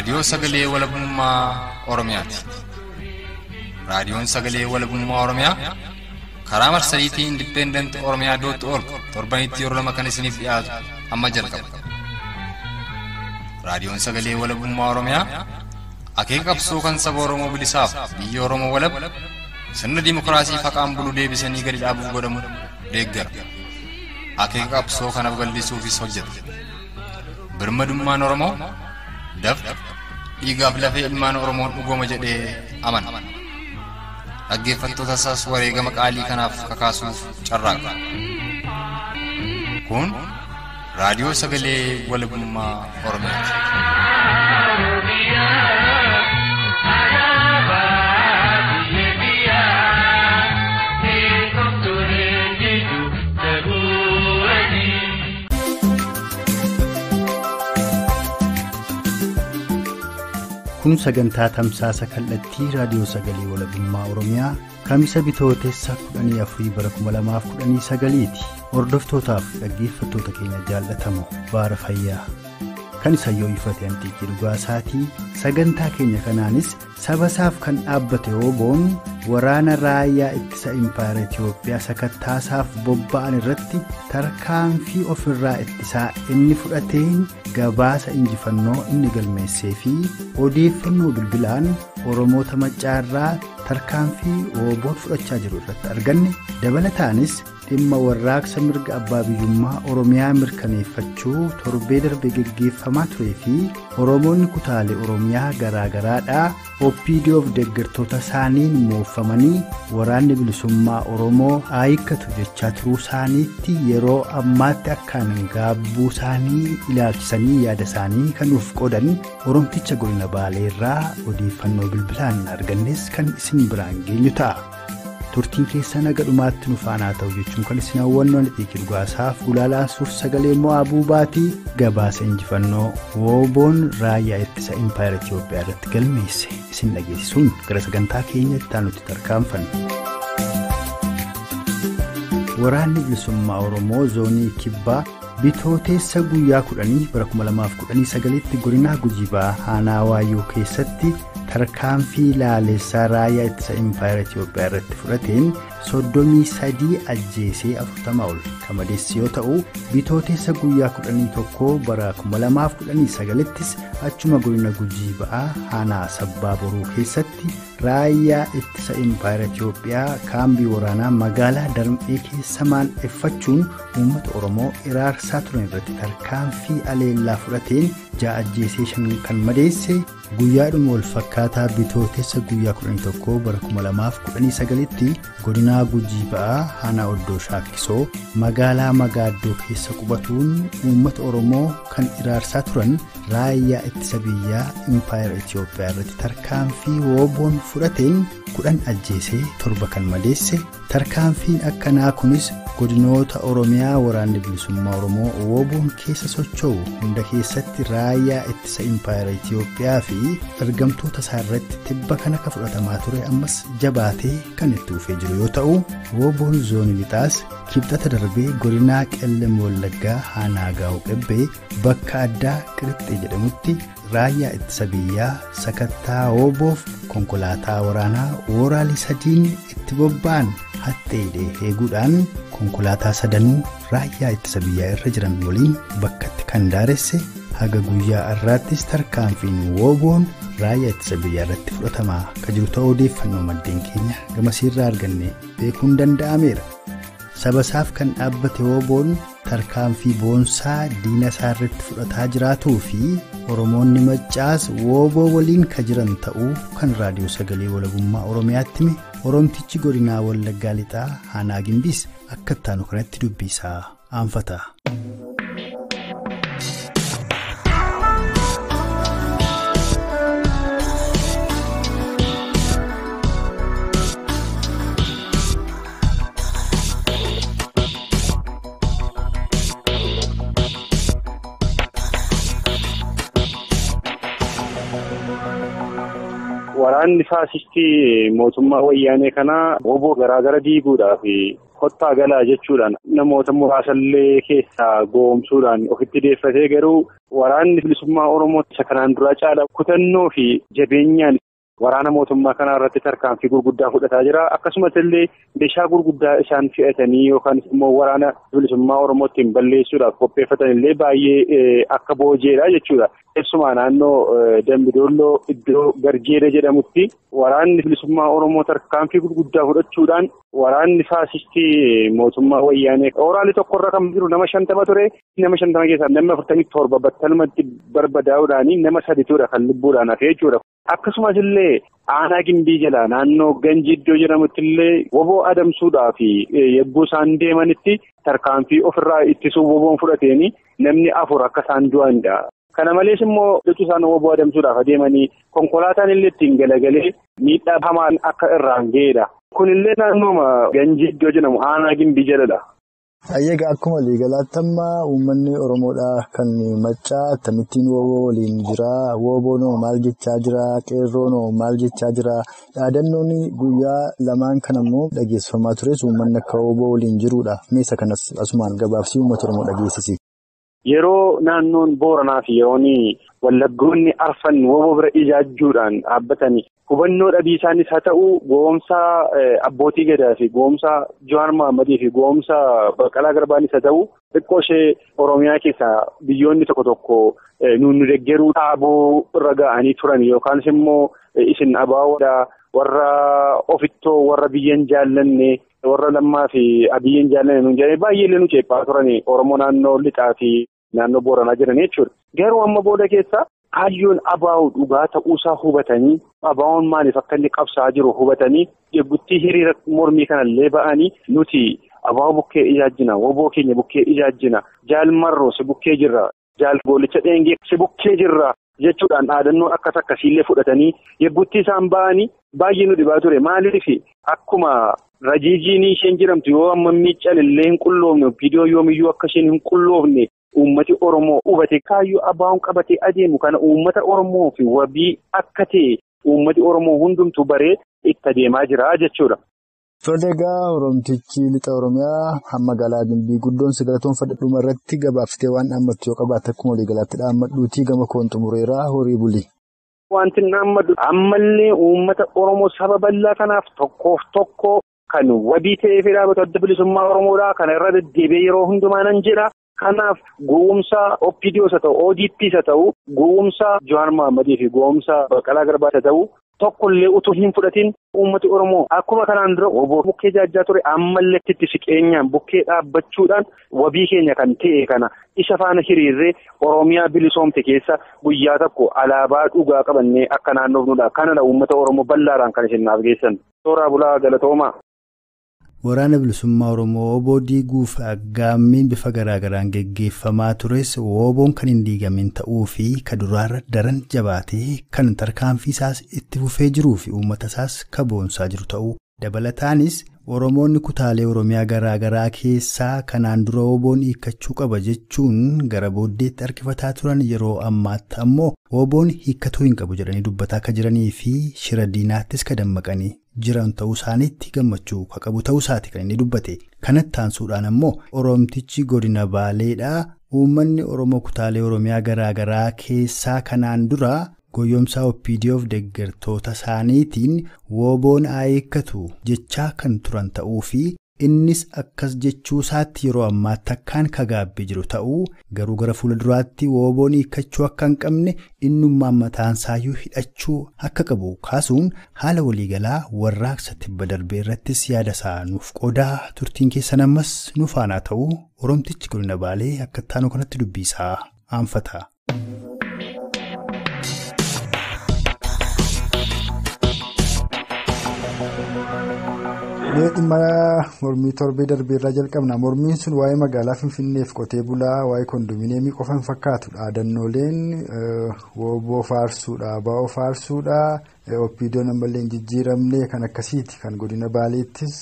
raadiyoo sagalee walabummaa Oromiyaati. Raadiyoon sagalee walabummaa Oromiyaa karaa marsariitii independent.org torbanitti yeroo lama kan isiniif dhiyaatu amma jalqaba. Raadiyoon sagalee walabummaa Oromiyaa akeeka qabsoo kan saba Oromoo bilisaaf biyya Oromoo walab sirna dimokiraasii faqaan bulu deebisanii gadi dhaabuuf godhamu deeggara. Akeeka qabsoo kana babal'isuufis hojjeta. Birmadummaan Oromoo dafqa dhiigaaf lafee ilmaan Oromoon dhugooma jedhee amana. Dhaggeeffattoota isaas wareegama qaalii kanaaf kakaasuuf carraaqa. Kun raadiyoo sagalee walabummaa Oromiyaati. Kun sagantaa tamsaasa kallattii raadiyoo sagalee walabummaa Oromiyaa kamisa bitootessa 14 bara 2019ti. Hordoftootaaf dhaggeeffattoota keenya jaallatamoo baara fayyaa. Kan isa yoo ifate antiikii dhugaasaatii sagantaa keenya kanaanis sabasaaf kan dhaabbate Ooboon waraana raayyaa ittisa Impaayera Itiyoophiyaa sakattaasaaf bobba'an irratti tarkaanfii ofirraa ittisaa inni fudhateen gabaasa injifannoo inni galmeessee fi odeeffannoo bilbilaan Oromoota Maccaarraa tarkaanfii Ooboon fudhachaa jiru irratti arganne dabalataanis dhimma warraaqsa mirga abbaa biyyummaa Oromiyaa mirkaneeffachuu torbee darbe geggeeffamaa turee fi Oromoonni kutaalee Oromiyaa garaagaraadhaa OPDOf deeggartoota isaaniin moofamanii waraanni bilisummaa Oromoo hiikkatu jechaa turuu isaaniitti yeroo ammaatti akkaan gaabbuu isaanii ilaalchisanii yaada isaanii kan nuuf qodan Oromticha godina Baaleerraa odeeffannoo bilbilaan argannes kan isin biraan geenyu ta'a. Turtiin keessa naga dhumaatti nu faanaa ta'u jechuun kan isin hawwannoo antiikii dhugaasaaf gulaalaan suur sagalee mo'aabuu baatii gabaasa injifannoo Ooboon raayyaa ittisa Impaayera Itiyoophiyaa irratti galmeesse isin dhageessisuun gara sagantaa keenyatti nuti tarkaanfanna. Waraanni bilisummaa Oromoo zoonii Kibbaa bitootessa guyyaa 10 bara 2019tti godina Gujii Aanaa Waayyoo keessatti tarkaanfii laalessaa raayyaa ittisa Impaayera Itiyoophiyaa irratti fudhateen 33 ajjeesee 40 ol kamadeessi yoo ta'u bitootessa guyyaa 11 bara 2019ttis achuma godina Gujii Aanaa Sabbaa Boruu keessatti raayyaa ittisa Impaayera Itiyoophiyaa kaambii waraanaa magaalaa Darmee keessa maandheeffachuun uummata Oromoo iraarsaa turan irratti tarkaanfii aleellaa fudhateen 6 ajjeesee 5 kan madeesse guyyaadhuma wal fakkaataa bitootessa guyyaa 11 bara 2019tti godina Gujii Aanaa Oddoo Shaakkisoo magaalaa Magaaddoo keessa qubatuun uummata Oromoo kan iraarsaa turan raayyaa ittisa biyyaa Impaayera Itiyoophiyaa irratti tarkaanfii Ooboon fudhateen 10 ajjeesee 7 kan madeesse. Tarkaanfiin akkanaa kunis godinoota Oromiyaa waraanni bilisummaa Oromoo Ooboon keessa socho'u hunda keessatti raayyaa ittisa Impaayera Itiyoophiyaa fi ergamtoota isaa irratti tibba kana ka fudhatamaa ture ammas jabaatee kan itti dhufee jiru yoo ta'u Ooboon zoonii lixaas kibxata darbee godina Qellem Wallaggaa Aanaa Gaa'oo Qebbee bakka addaa Qirixxee jedhamutti raayyaa ittisa biyyaa sakattaa Ooboof konkolaataa waraanaa wooraalii 3 itti bobba'an hatteedhee eeguudhaan konkolaataa 3 raayyaa ittisa biyyaa irra jiran waliin bakkatti kan daaresse haga guyyaa har'aattis tarkaanfiin Ooboon raayyaa ittisa biyyaa irratti fudhatamaa ka jiru ta'uu odeeffannoo maddeen keenya gamasiirraa arganne beekuun danda'ameera. Sabasaaf kan dhaabbate Ooboon tarkaanfii boonsaa diina isaa irratti fudhataa jiraatuu fi Oromoonni Maccaas Ooboo waliin ka jiran ta'uu kan raadiyoo sagalee walabummaa Oromiyaatti hime Oromtichi godinaa Wallaggaa lixaa Aanaa Gimbiis akka ittaanu kanatti dubbisaa aanfata. waraanni faasistii mootummaa wayyaanee kanaa woboo garaagara diiguudhaaf kottaa galaa jechuudhaan namoota muraasallee keessaa goomsuudhaan ofitti deeffatee garuu waraanni bilisummaa Oromoo isa kanaan dura caala kutannoo fi jabeenyaan waraana mootummaa kanaa irratti tarkaanfii gurguddaa fudhataa jira. Akkasumas illee meeshaa gurguddaa isaan fe'atanii yookaan immoo waraana bilisummaa Oromootiin balleessuudhaaf qopheeffatan illee baay'ee akka boojeedha jechuudha. Keessumaa naannoo Dambidolloo iddoo Garjeeda jedhamutti waraanni bilisummaa Oromoo tarkaanfii gurguddaa fudhachuudhaan waraanni faasistii mootummaa wayyaanee oraalii tokkorra kan jiru nama 50 ture. Nama 50 keessaa nama 47 battalumatti barbadaa'uudhaan nama 3 kan lubbuudhaan hafe jechuudha. Akkasumas illee aanaa Gimbii jala naannoo Ganji iddoo jedhamutti illee woboo adamsuudhaaf yegguu isaan deemanitti tarkaanfii ofirraa ittisuu woboon fudhateeni namni 4 akka isaan du'anidha. Kana malees immoo jechuun isaan woboo adamsuudhaaf adeemanii konkolaataan illee ittiin galagalee miidhaa hamaan akka irraan ga'edha. Kun illee naannooma Ganji iddoo jedhamu aanaa Gimbii jaladha. Ayyaga akkuma waliigalaatti amma uummanni Oromoodhaa kan maccaa akkamittiin woboo waliin jira, woboonoo maal jechaa jira, qeerroonoo maal jechaa jira, dhaadannoon guyyaa lamaan kan ammoo dhageessifamaa tures uummanni akka woboo waliin jirudha. Meesa kanas asumaan gabaabsii uummata Oromoo dhageessisi. Yeroo naannoon Booranaa fi yeroon wallaggoonni arfan woboo bira ijaajjuudhaan dhaabbatanii hubannoo dhabii isaanis haa ta'u goomsaa abbootii gadaa fi goomsaa Jawaar Mohammadii fi goomsaa Baqqalaa Garbaanis haa ta'u xiqqoo ishee Oromiyaa keessaa biyyoonni tokko tokko nu deeggaruu dhaabuu irra ga'anii turan yookaanis immoo isin abaawoodhaa warra ofittoo warra biyyan jaallanne warra lammaa fi abiyyan jaallanne nuun jedhanii baay'ee nu ceephaa turan Oromoo naannoo lixaa fi naannoo Booranaa jiran jechuudha. Garuu amma booda keessa kaayyoon abaa'uu dhugaa ta'uusaa hubatanii abaa'uun maaliif akka inni qabsaa jiru hubatanii eeguttii hiriira mormii kanallee ba'anii nuti abaa'uu bukkee ijaajjina woboo keenya bukkee ijaajjina jaal marroo si bukkee jirra jaal goolicha dheengee si bukkee jirra jechuudhaan dhaadannoo akkas akkasiillee fudhatanii eeguttii isaan ba'anii baay'ee nu dhibaa ture maaliif akkuma rajiijiin isheen jedhamtu yoo amma miiccan illee hin qulloofne viidiyoo yoomiyyuu akka isheen hin qulloofne uummati Oromoo hubate kaayyoo abaa'uun qabatee adeemu kana uummata Oromoo fi wabii akka ta'e uummati Oromoo hundumtuu baree itti adeemaa jira jechuudha. Toleegaa Oromtichi lixa Oromiyaa magaalaa Gimbii guddoon sagalatoonfadha dhuma irratti gabaabsitee waan dhaammattu yoo qabaatte akkuma waliigalaatti dhaammadhuutii gama koon xumureeraa horii bulii. Wanti dhaammadhu ammallee uummata Oromoo saba bal'aa kanaaf tokkoof tokko kan wabii ta'ee fi dhaabatu adda bilisummaa Oromoodhaa kana irra deddeebi'ee yeroo hundumaa nan jedha. Kanaaf goomsa OPDOs haa ta'u ODPs haa ta'u goomsa Jawaar Mohammadii fi goomsa Baqqalaa Garbaa haa ta'u tokkollee utuu hin fudhatin uummati Oromoo akkuma kanaan dura woboo bukkee jaajjaa ture ammallee itti siqeenyaan bukkee dhaabbachuudhaan wabii keenya kan ta'e kana isa faana hiriirree Oromiyaa bilisoomte keessa guyyaa tokko alaabaa dhugaa qabannee akka naannoofnudha. Kanadha uummata Oromoo bal'aadhaan kan isin naaf geessan. Tooraa bulaa galatoomaa. Waraana bilisummaa Oromoo woboo diiguuf aggaammiin bifa garaagaraan geggeeffamaa tures woboon kan hin diigamin ta'uu fi ka duraarra daran jabaatee kan tarkaanfii isaas itti fufee jiruu fi uummata isaas kaboonsaa jiru ta'uu dabalataanis Oromoonni kutaalee Oromiyaa garaagaraa keessaa kanaan dura woboon hiikkachuu qaba jechuun gara booddeetti harkifataa turan yeroo ammaatti ammoo woboon hiikkatuu hin qabu jedhanii dubbataa akka jiranii fi shira diinaattis ka dammaqanii jiran ta'uu isaaniitti gammachuu ka qabu ta'uu isaati kan inni dubbate. Kanatti aansuudhaan ammoo Oromtichi godina Baaleedhaa uummanni Oromoo kutaalee Oromiyaa garaagaraa keessaa kanaan dura goyyomsaa OPDOf deeggartoota isaaniitiin woboon hiikkatu jechaa kan turan ta'uu fi innis akkas jechuu isaatti yeroo ammaatti akkaan kagaabbee jiru ta'uu garuu gara fuulduraatti woboon hiikkachuu akka hin qabne innummaan mataansaayyuu hidhachuu akka qabu kaasuun haala waliigalaa warraaqsa tibba darbee irrattis yaada isaa nuuf qoodaa turtiin keessan ammas nu faanaa ta'uu Oromtichi godina Baalee akka taanu kanatti dubbisaa aanfata. Mee dhimma mormii torbee darbeerraa jalqabna. Mormiin sun waa'ee magaalaa Finfinneef qotee bulaa waa'ee kondominiyeemii qofa hin fakkaatu. Dhaadannooleen wooboo faarsuudha, ba'oo faarsuudha, oppiidoon ammallee hin jijjiiramne kan akkasiiti. Kan godina Baaleettis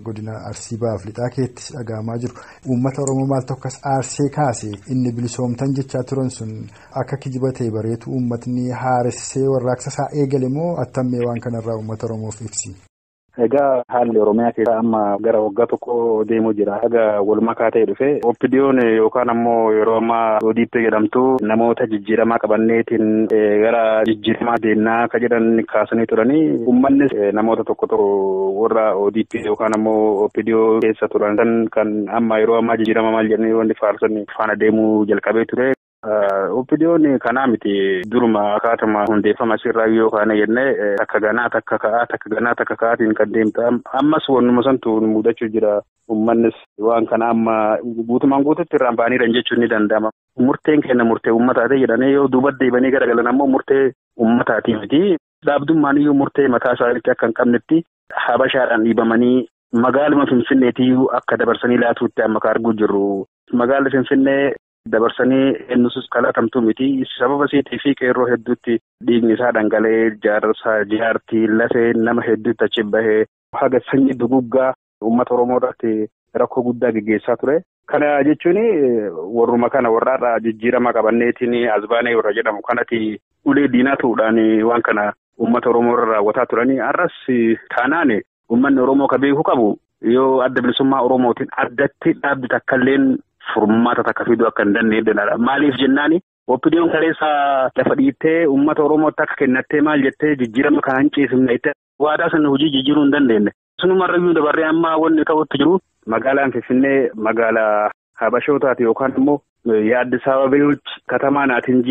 godina Arsii Baaf lixaa keettis dhagahamaa jiru. Uummata Oromoo maaltu akkas aarsee kaase inni bilisoomtan jechaa turan sun akka kijiba ta'e bareetu uummatni haaressee warraaqsa isaa eegale moo attammee waan kanarraa uummata Oromoof ibsi? Egaa haalli Oromiyaa keessaa amma gara waggaa tokko deemuu jira. Haga walumakaa ta'e dhufe oppidiyoon yookaan ammoo yeroo ammaa ODP jedhamtu namoota jijjiiramaa qabanneetiin gara jijjiiramaa deemnaa ka jedhan kaasanii turanii uummannis namoota tokko warra ODP yookaan ammoo oppidiyoo keessa turan kan amma yeroo ammaa jijjiirama maal jedhanii wanti faarsan faana deemuu jalqabee ture. Oppidiyoon kanaa miti duruma akkaatuma hundeeffama asirraa yookaan jennee takka ganaa takka ka'aatiin kan deemta. Ammas wannuma santu mudachuu jira. Uummannis waan kana amma guutumaan guututti irraan ba'aniiran jechuun ni danda'ama. Murteen kenna murtee uummataati jedhanii yoo duuba deebanii garagalan ammoo murtee uummataati miti. Dhaabdummaan iyyuu murtee mataa isaaniitti akka hin qabnetti habashaadhaan dhiibamanii magaaluma Finfinneetiyyuu akka dabarsanii laatuutti amma ka arguu jirru. Magaalli Finfinnee dabarsanii eenyusus kalatamtu miti. Sababa siitii fi qeerroo hedduutti dhiigni isaa dhangala'ee jaartii lafee nama hedduutti achi bahee haga sanyii duguggaa uummata Oromoo irratti rakkoo guddaa gaggeessaa ture. Kana jechuun warruma kana warraadhaa jijjiirama qabanneetiin asbaanee warra jedhamu kanatti ulee diinaa ta'uudhaan waan kana uummata Oromoo irra raawwataa turanii har'as taanaan uummanni Oromoo ka beeku qabu yoo adda bilisummaa Oromootiin addatti dhaabbi takkalleen furmaata takka fiduu akka hin dandeenye. Maaliif jennaani oppidiyoon kaleessa lafa dhiittee uummata Oromootti akka kennattee maal jettee jijjiirama kana hin ciisifne jettee waadaa sana hojii jijjiiruu hin dandeenye. Sunumarrayyuu dabarree ammaa wanni ta'utti jiru magaalaan Finfinnee magaalaa Habashootaati yookaan immoo የአዲስ አበባዎች ከተማ ናት እንጂ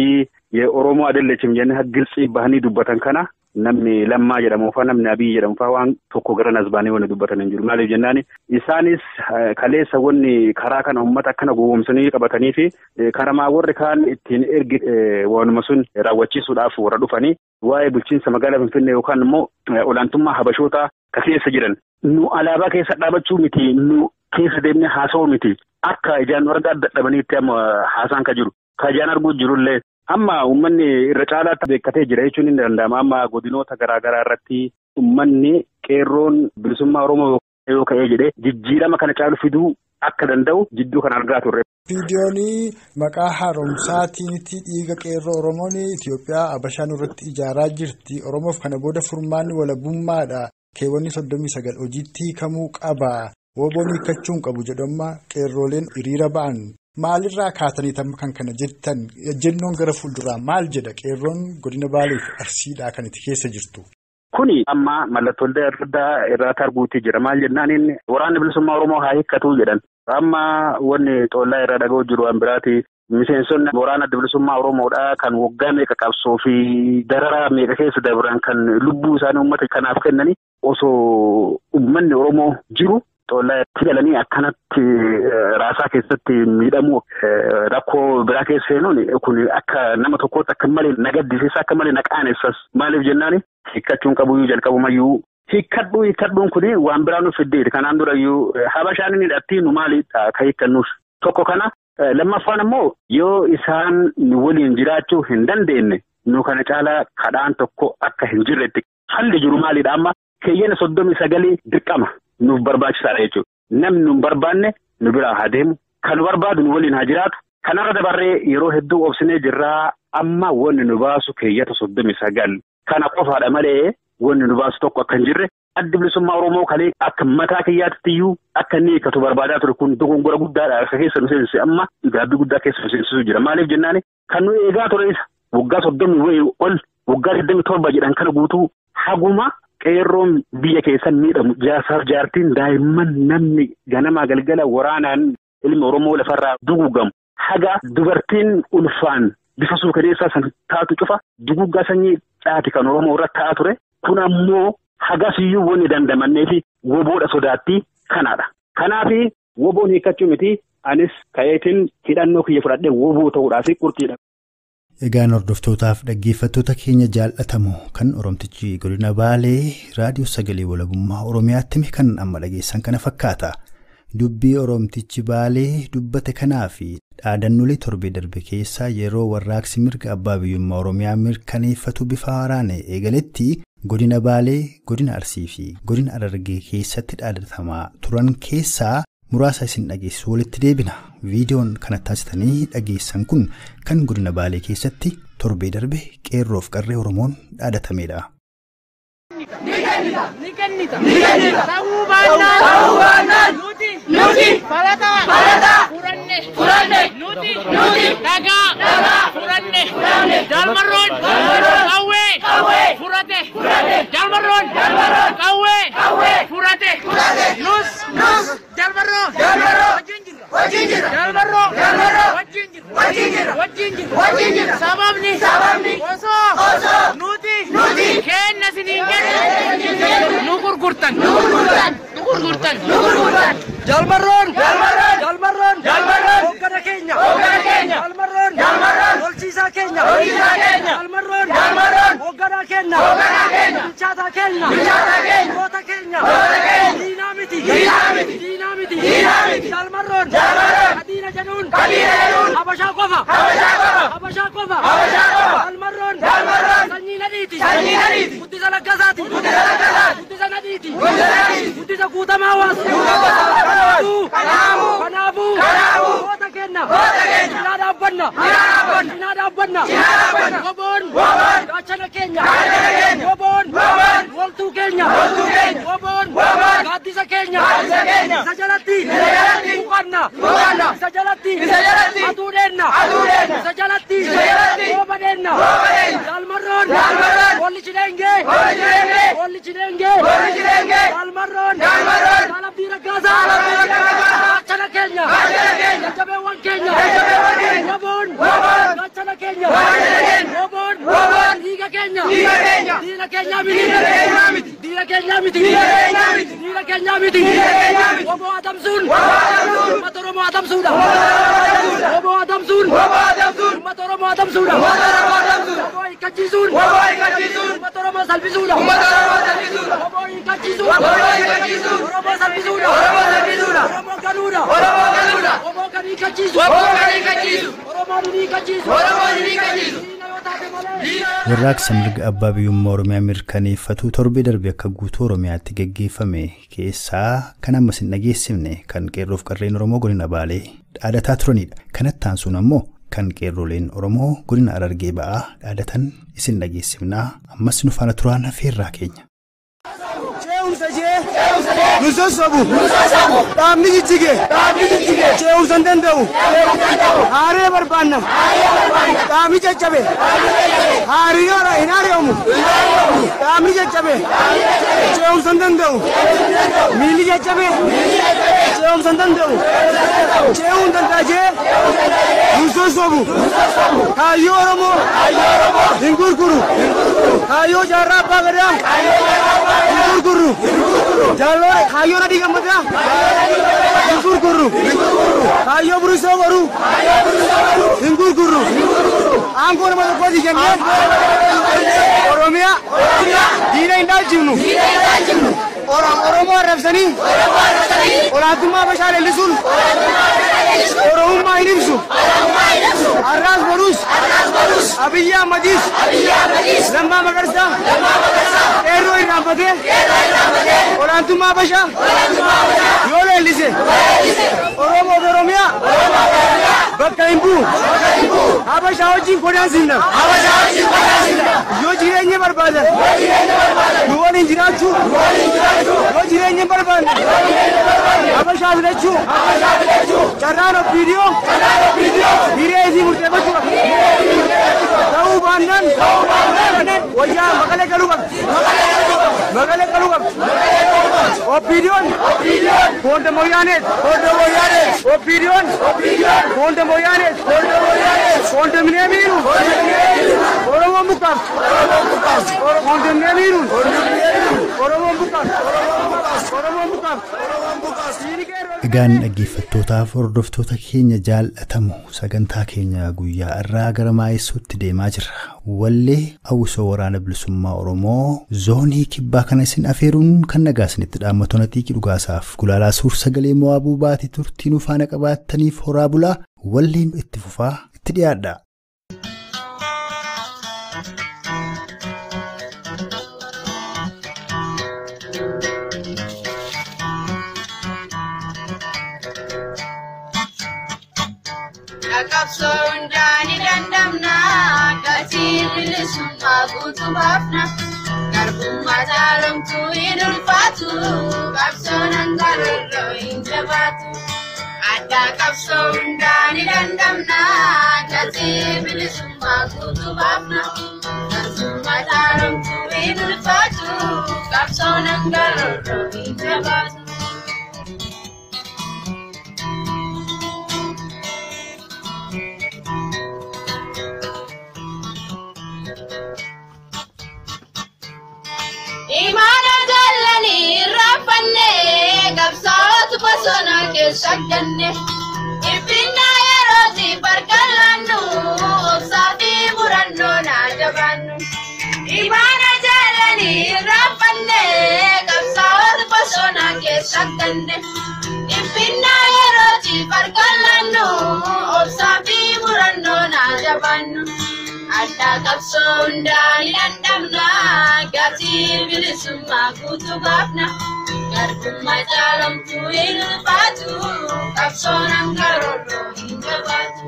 የኦሮሞ አይደለችም jennee ግልጽ bahanii dubbatan kana namni lammaa jedhamu fa namni abii jedhamu fa waan tokko gara nasbaanii wanni dubbatan hin jiru. Maaliif jennaani isaanis kaleessa wanni karaa kana uummata akkana gowwoomsanii qabatanii fi karamaa warri kaan ittiin ergi waanuma sun raawwachiisuudhaaf warra dhufanii waa'ee bulchiinsa magaalaa Finfinnee yookaan immoo olaantummaa Habashootaa ka keessa jiran nu alaabaa keessa dhaabachuu miti nu keessa deemnee haasa'uu miti akka ijaan warra dadhabaniitti amma haasaan ka jiru ka ijaan arguu jirullee amma uummanni irra caalaatti beekkatee jira jechuun ni danda'ama. Amma godinoota garaagaraa irratti uummanni qeerroon bilisummaa Oromoo yoo ka'ee jedhee jijjiirama kana caalu fiduu akka danda'u jidduu kan argaa turre. Viidiyoon maqaa haaromsaatiiniti dhiiga qeerroo Oromoon Itoophiyaa Habashaan irratti ijaaraa jirti. Oromoof kana booda furmaanni walabummaadha. Keewwanni 39 hojiitti hiikamuu qaba. Woboon hiikkachuun qabu jedhama qeerrooleen hiriira ba'an. Maalirraa kaatanii kan kana jettan jennoon gara fuulduraa maal jedha qeerroon godina Baalee fi Arsiidhaa kan itti keessa jirtu. Kuni amma mallattoo adda irraa arguutti jira. Maal jennaan inni waraanni bilisummaa Oromoo haa hiikkatu jedhan. Amma wanni xollaa irraa dhaga'u jiru an biraati. Miseensonni waraana bilisummaa Oromoodhaa kan waggaa meeqa qabsoo fi dararaa meeqa keessa dabran kan lubbuu isaanii uummata kanaaf kennanii osoo uummanni Oromoo jiru. Xollaa itti galanii akkanatti raasaa keessatti miidhamu rakkoo biraa keessa seenuun kun akka nama tokkootti akka malee nagaddisiisa akka malee naqaaneessas maaliif jennaani hiikkachuun qabuyyuu jalqabumayyuu hiikkadhuun kun waan biraa nuuf fiddeeti kanaan durayyuu Habashaan inni hidhatti nu maali ka hiikkannuuf tokko kana lammaffaan ammoo yoo isaan waliin jiraachuu hin dandeenye nu kana caalaa kadhaan tokko akka hin jirretti falli jiru maalidha amma keeyyana 39 dirqama. Nuuf barbaachisaadha jechuudha. Namni nu barbaanne nu biraa haa deemu. Kan barbaadu nu waliin haa jiraatu. Kanarra dabarree yeroo hedduu obsinee jirraa amma wanni nu baasu keeyyata 39. Kana qofaadha malee wanni nu baasu tokko akka hin jirre addi bilisummaa Oromoo kalee akka mataa kiyyaatti iyyuu akka inni hiikkatu barbaadaa ture kun dogongora guddaadha. Akka keessa nu seensise amma gaabbii guddaa keessa nu seensisuu jira. Maaliif jennaani kan nu eegaa ture isa waggaa 30 wayii ol waggaa 27 jedhan kana guutuu haguma. Qeerroon biyya keessa miidhamu jaartiin daa'imman namni ganamaa galgala waraanaan ilmi Oromoo lafarraa dugugamu haga dubartiin ulfaan bifa suukaneessaa san taatu cufa duguggaa sanyii caati kan Oromoo irra ta'aa ture kun ammoo hagasiyyuu wanni dandamannee fi woboodha sodaattii kanaadha. Kanaafi woboon hiikkachuu miti anis ka'eetiin hidhannoo kiyya fudhadhee woboo ta'uudhaaf qurxiidha. Egaan hordoftootaaf dhaggeeffattoota keenya jaallatamu kan Oromtichi godina Baalee raadiyoo sagalee walabummaa Oromiyaatti kan amma dhageessan kana fakkaata. Dubbii Oromtichi Baalee dubbate kanaa fi dhaadannolee torbee darbe keessaa yeroo warraaqsi mirga abbaa biyyummaa Oromiyaa mirkaneeffatu bifa haaraan eegaletti godina Baalee, godina Arsii fi godina Harargee keessatti dhaadatamaa turan keessaa muraasa isin dhageessu walitti deebina. Viidiyoon kana taasisanii dhageessan kun kan godina Baalee keessatti torbee darbe qeerroof qarree Oromoon dhaadatameedha. Nuti falata furanne nuti daga furanne jalmarroon kawwe furate jalmarroon kawwe furate nus jalmarroon wajjin jira sababni osoo nuti kenna sinin jedhe nu gurgurtan Jalmarroon hoggana keenya Jalmarroon olchiisaa keenya Jalmarroon hoggana keenya bilchaataa keenya goota keenya diinaa miti Jalmarroon kadiina jedhuun habashaa qofa Jalmarroon sanyii nadhiiti guddisa laggasaati guddisa nadhiiti guddisa guutamaa hawaasa kanaafuu goota keenya cinaa dhaabbanna goboon gaachana keenya goboon loltuu keenya goboon gaaddisa keenya isa jalatti buqanna isa jalatti aduudheenna isa jalatti oobadheenna Jalmarroon walli cinengee Jalmarroon Alabdii Raggaasaa gaachana keenya jajjabeewwan keenya goboon gaachana keenya goboon dhiiga keenya diina keenya miti goboo adamsuun uummata Oromoo adamsuudha uummata Oromoo adamsuudha goboo hiikkachiisuun uummata Oromoo salphisuudha goboo hiikkachiisuun Oromoo salphisuudha Oromoo galuudha goboo kan hiikkachiisu Oromoo hiikkachiisu Warraaqsa mirga abbaa biyyummaa Oromiyaa mirkaneeffatu torbee darbe akka guutuu Oromiyaatti geggeeffame keessaa kan amma isin dhageessifne kan qeerroof qarreen Oromoo godina Baalee dhaadataa turanidha. Kanatti aansuun ammoo kan qeerroleen Oromoo godina Harargee ba'aa dhaadatan isin dhageessifnaa. Ammas nu faana turaan hafeerraa keenya. Nusosabu dhaabni jijjige ce'uusan danda'u haaree barbaanna dhaabni caccabe haariyoodha hin haari'amu dhaabni caccabe ce'uusan danda'u miilli caccabe ce'uusan danda'u ce'uun danda'a nusosabu kaayyoo Oromoo hin gurguru kaayyoo jaarraa abbaa gadaa hin gurguru Jallo kayo na di gamada guru kayo berusaha baru guru angkor mana kau di jamnya Oromia dina indah jumnu orang Oromo Arab sani orang tuma besar elisun Oromo ini bisu Arras barus Abiya Madis Lamba Magarsa Ero Irambade orang tuma besar Yole elise Oromo Oromia bakka imbu Habasha wajjin kodaan sinna yoo jireenya barbaadan yoo waliin jiraachuu yoo jireenya barbaadan Habashaa filachuu carraan ofiidiyoo hiree isii murteeffachuu ta'uu baannaan wayyaa maqalee galuu qabdi ofiidiyoon boonda mooyaaneet ofiidiyoon boonda mooyaaneet boonda mineemiiru Oromoon buqqaaf boonda mineemiiru Oromoon buqqaaf Egaan dhaggeeffattootaaf hordoftoota keenya jaallatamu sagantaa keenya guyyaa irraa gara maayessuutti deemaa jirra. Wallee Awwisoo Waraana Bilisummaa Oromoo zoonii kibbaa kana isin afeeruun kan nagaasinitti dhaammattoon atiiqii dhugaasaaf gulaalaa suur sagalee mo'aabuu baate turtii nu faana qabaattaniif horaa bulaa walleen itti fufaa itti dhiyaadha. Kapsondani dandamna katil bilisumma gutu bafna garbumma talamtu idulfatu kapsonan garro injabatu ada kapsondani dandamna katil bilisumma gutu bafna garbumma talamtu idulfatu kapsonan garro injabatu Imana jalani rafanne kapsaatu pasona ke shagganne ibinna yeroti barkallannu obsati muranno na jabannu Imana jalani rafanne kapsaatu pasona ke shagganne ibinna yeroti barkallannu obsati muranno na jabannu Ada kapsondani dandamna katil bilisumma gutu bafna garbumma talamtu idulfatu kapsonan garro injabatu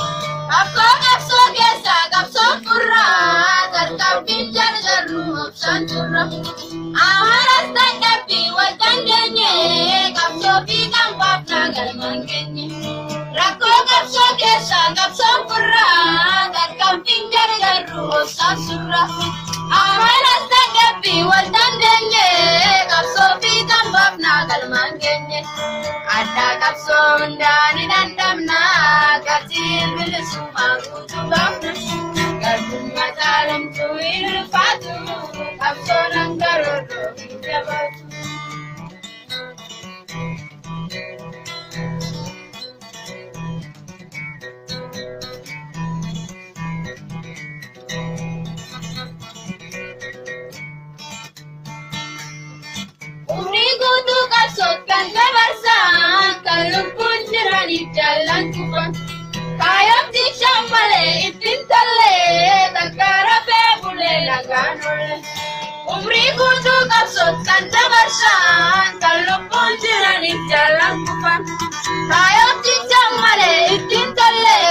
Kapso kesa kapso kurra tarkabin jarjarru obsan turra Amaras tanggapi watandenye kapso bidang papna galmangenye Rako kapso kesa kapso kurra tarkabin jarjarru obsan surra Amaras tanggapi watandenye kapso bidang papna galmangenye Ada kapso ndani dandamna katil bilisumma gutu bafna garbumma talamtu idulfatu kapsonan garro injabatu Umri gutu kapsot kan dabarsan kalumpun jirani jalan kufan Kayam dikshan male itin talle takara pe bule laganole Umri gutu kapsot kan dabarsan kalumpun jirani jalan kufan Kayam dikshan male itin talle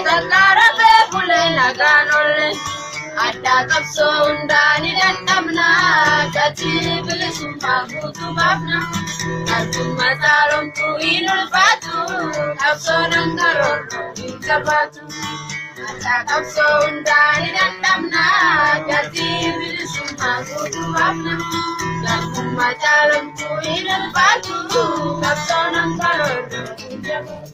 takara pe bule laganole Ada kapsondani dandamna katil bilisumma gutu bafna garbumma talamtu idulfatu kapsonan garro injabatu Ada kapsondani dandamna katil bilisumma gutu bafna garbumma talamtu idulfatu kapsonan garro injabatu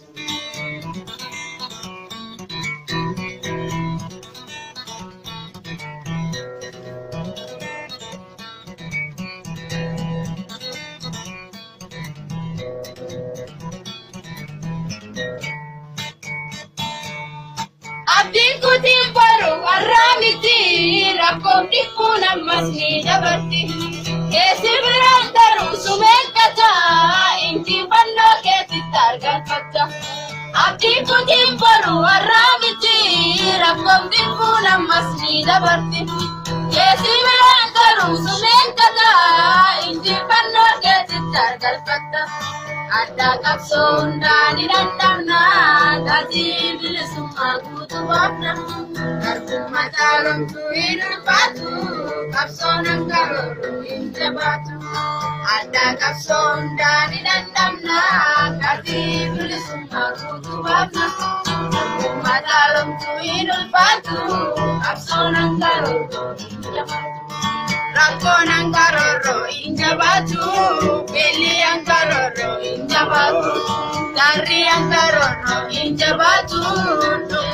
Abdin kutim baru arramiti rakom dikuna masni dabarti kesi berantaru sumen kata inti bando keti targan kata Abdin kutim baru arramiti rakom dikuna masni dabarti kesi berantaru sumen kata inti bando keti targan kata Ada kapsondani dandamna katil bilisumma gutu bafna garbumma talamtu idulfatu kapsonan garro injabatu Ada kapsondani dandamna katil bilisumma gutu bafna garbumma talamtu idulfatu kapsonan garro injabatu Rakonan garro injabatu Beli yang garro injabatu warri angaroorro hin jabaatu.